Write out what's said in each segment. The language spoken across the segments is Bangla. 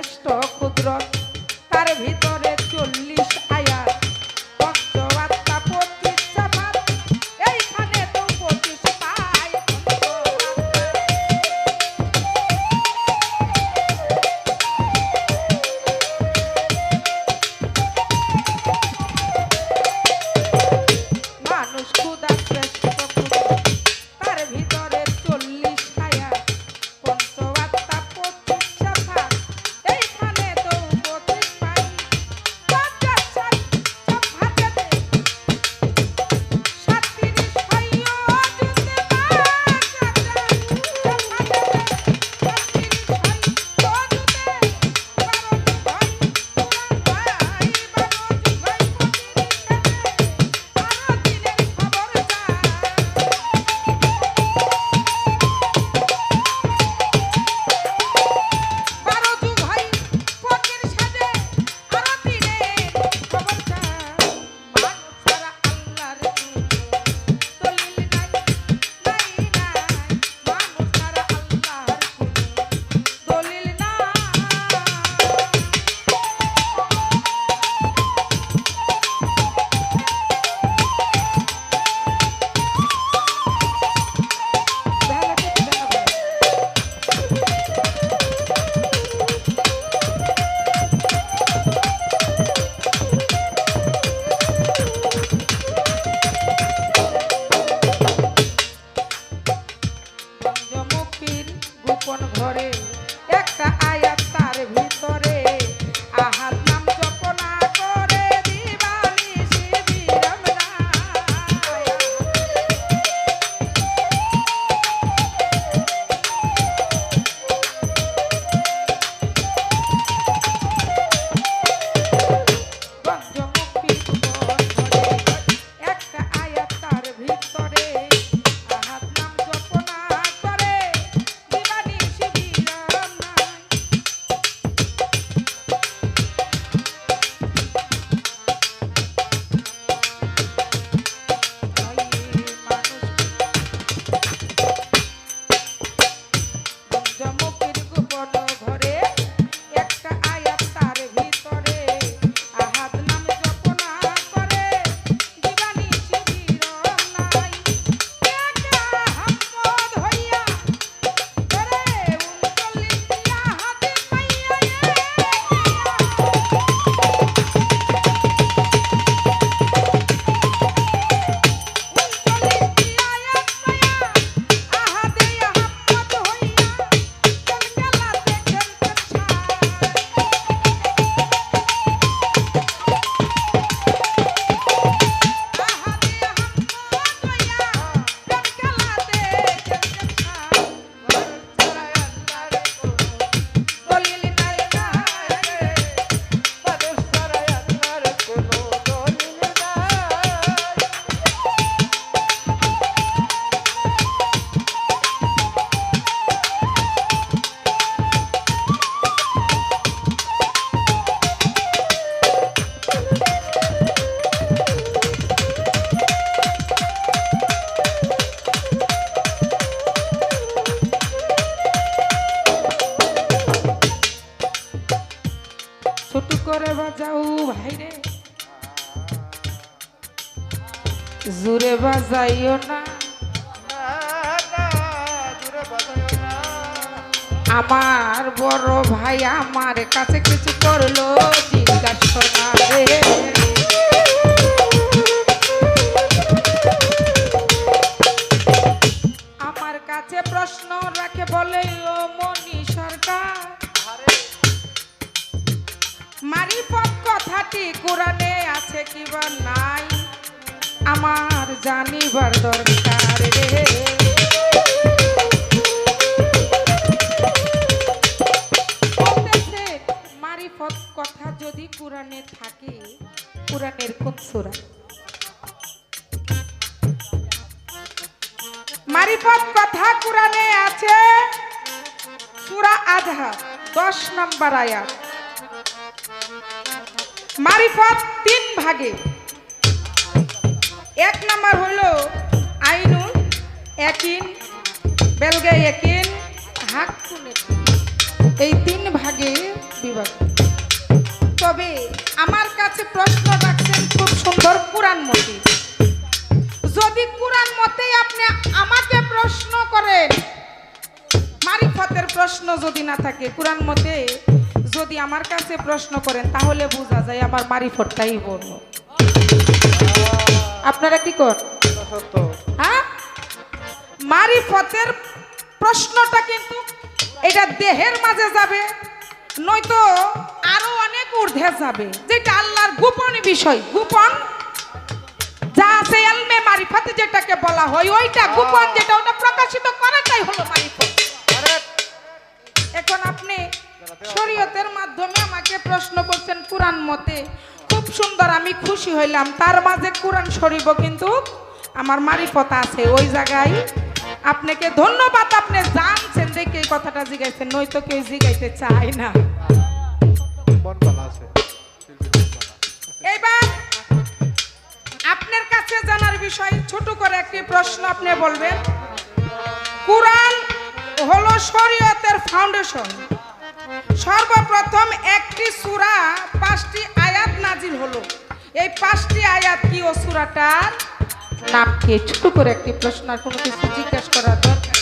শ্রেষ্ঠ কুদরত তার ভিতরে 40 আয়াত পঞ্চবাত্তা 25 সাফাত এইখানে তো 25 পাই মানুষ খুদা শ্রেষ্ঠ কুদরত তার ভিতরে 40 আয়াত পঞ্চবাত্তা 25 সাফাত এইখানে তো 25 পাই 50 সাফাতেতে 37 হইও যদি গোপন ঘরে একটা আয়াত তার ভিতরে আহার নাম জপনা করে দিবানিশি বিরাম পঞ্চমুখীর গোপন ঘরে একটা আয়াত তার ভিতরে আহার নাম জপনা করে দিবানিশি বিরাম পঞ্চমুখীর গোপন ঘরে একটা আয়াত তার ভিতরে আহাদ নাম জপনা করে দিবানিশি বিরাম নাই একা হাম্মদ হইয়া করে 39 আহাদ পাইয়া ছোট করে বাজাও ভাইরে জোরে বাজাইও না আমার বড় ভাই আমার কাছে কিছু করলো জিজ্ঞাসা রে আমার কাছে প্রশ্ন রাখে বলে ও মনি সরকার মারিফত কথাটি কোরআনে আছে কিবা নাই আমার জানিবার দরকার রে মারিফত কথা যদি কোরআনে থাকে কোরআনের কোন সূরা মারিফত কথা কোরআনে আছে সূরা আযহাব 10 নম্বর আয়াত মারিফত 3 ভাগে এক নম্বর হলো আইনুল ইয়াকিন বেলগে ইয়াকিন হাক্কুল ইয়াকিন এই 3 ভাগে বিভক্ত। তবে আমার কাছে প্রশ্ন রাখছেন খুব সুন্দর কুরআন মতে। যদি কুরআন মতেই আপনি আমাকে প্রশ্ন করেন, মারিফতের প্রশ্ন যদি না থাকে, কুরআন মতে যদি আমার কাছে প্রশ্ন করেন, তাহলে বোঝা যায় আমার মারিফতটাই বড়। আপনারা কি করেন? হ্যাঁ, মারিফতের প্রশ্নটা কিন্তু এটা দেহের মাঝে যাবে, নয়তো আরো অনেক ঊর্ধ্বে যাবে, যেটা আল্লাহর গোপন বিষয়। গোপন যা আছে ইলমে মারিফত যেটাকে বলা হয়, ওইটা গোপন, যেটা ওটা প্রকাশিত করাটাই হলো মারিফত। এখন আপনি শরীয়তের মাধ্যমে আমাকে প্রশ্ন করছেন কুরআন মতে, খুব সুন্দর, আমি খুশি হইলাম। তার মাঝে কুরআন শরীফও কিন্তু আমার মারিফত আছে। ওই জায়গায় আপনাকে ধন্যবাদ, আপনি জানছেন দেখে এই কথাটা জিগাইছেন, নয়তো কেউ জিগাইতে চায় না। এবার আপনার কাছে জানার বিষয় ছোট করে একটি প্রশ্ন আপনি বলবেন। কুরআন হলো শরীয়তের ফাউন্ডেশন। সর্বপ্রথম একটি সূরা 5টি আয়াত নাজিল হলো। এই 5টি আয়াত কি ও সূরাটার নাম কি? ছোট করে একটি প্রশ্ন, আর কোনো কিছু জিজ্ঞাসা করার দরকার।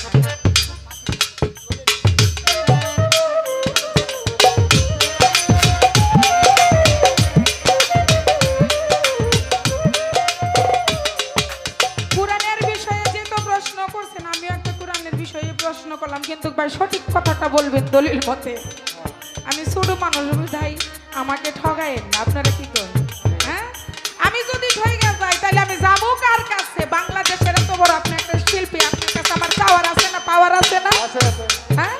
কুরআনের বিষয়ে যেহেতু প্রশ্ন করছেন, আমিও একটা কুরআনের বিষয়ে প্রশ্ন করলাম, কিন্তু ভাই সঠিক কথাটা বলবেন দলিল মতে। আমি ছোট মানুষ ভাই, আমাকে ঠগায়েন না। আপনারা কি করেন? হ্যাঁ, আমি যদি ঠইগা যাই তাহলে আমি যাবো কার কাছে? বাংলাদেশের এত বড় আপনি একটা শিল্পী, আপনার কাছে আমার টাওয়ার আছে না, পাওয়ার আছে না? হ্যাঁ,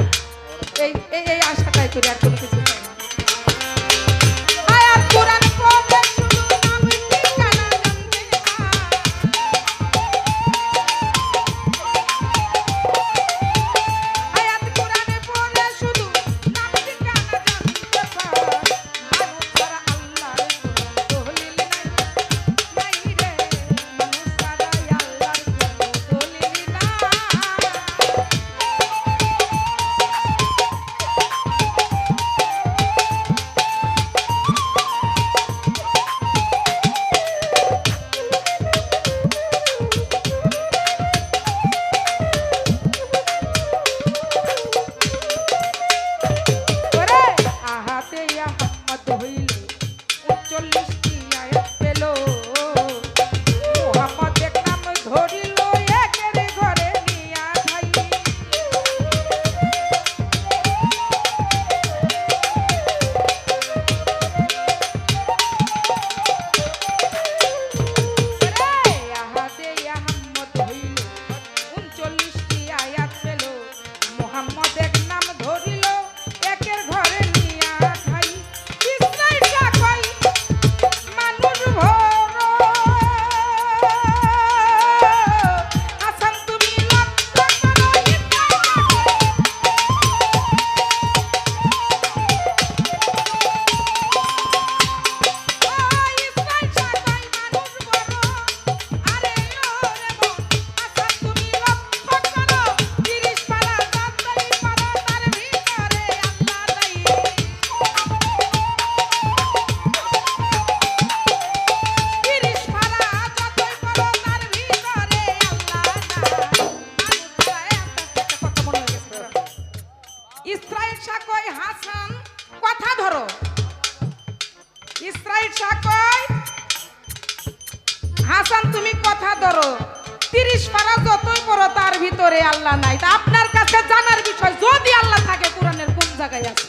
এই এই আশাটাই করি, আর কোনো কিছু চাই না। আয়াত কুরআন পড়লে শুধু নাম ঠিকানা জানতে হয়। আয়াত কুরআনে পড়লে শুধু নাম ঠিকানা জানতে হয়। মানুষ ছাড়া আল্লাহর কোনো দলিল নাই, নাই রে, মানুষ ছাড়া আল্লাহর কোনো দলিল নাই। ওরে আহাতে আহমদ হইল 39টি আয়াত পেল, মুহাম্মদ এক নাম ধরিল, একের ঘরে নিয়া ভাই। ওরে আহাতে আহমদ হইল 39টি আয়াত পেল, মুহাম্মদ এক নাম ধরিল, একের ঘরে নিয়া খাই। ইসরাইলটা কই মানুষ ভরো, আসান তুমি লক্ষ্য করো। ইসরাইলটা কই মানুষ ভরো, আরে ওরে মন, আসান তুমি লক্ষ্য করো। 30 পারা যতই পারো, তার ভিতরে আল্লাহ নাই। 30 পারা যতই পারো, তার ভিতরে আল্লাহ নাই। একটা কথা মনে হয়ে গেছে। ইসরাইল শাহ কয় হাসান কথা ধরো। ইসরাইল শাহ কয় হাসান তুমি কথা ধরো, 30 পারা যতই পড়ো তার ভিতরে আল্লাহ নাই। তা আপনার কাছে জানার বিষয়, যদি আল্লাহ থাকে কোরআনের কোন জায়গায় আছে?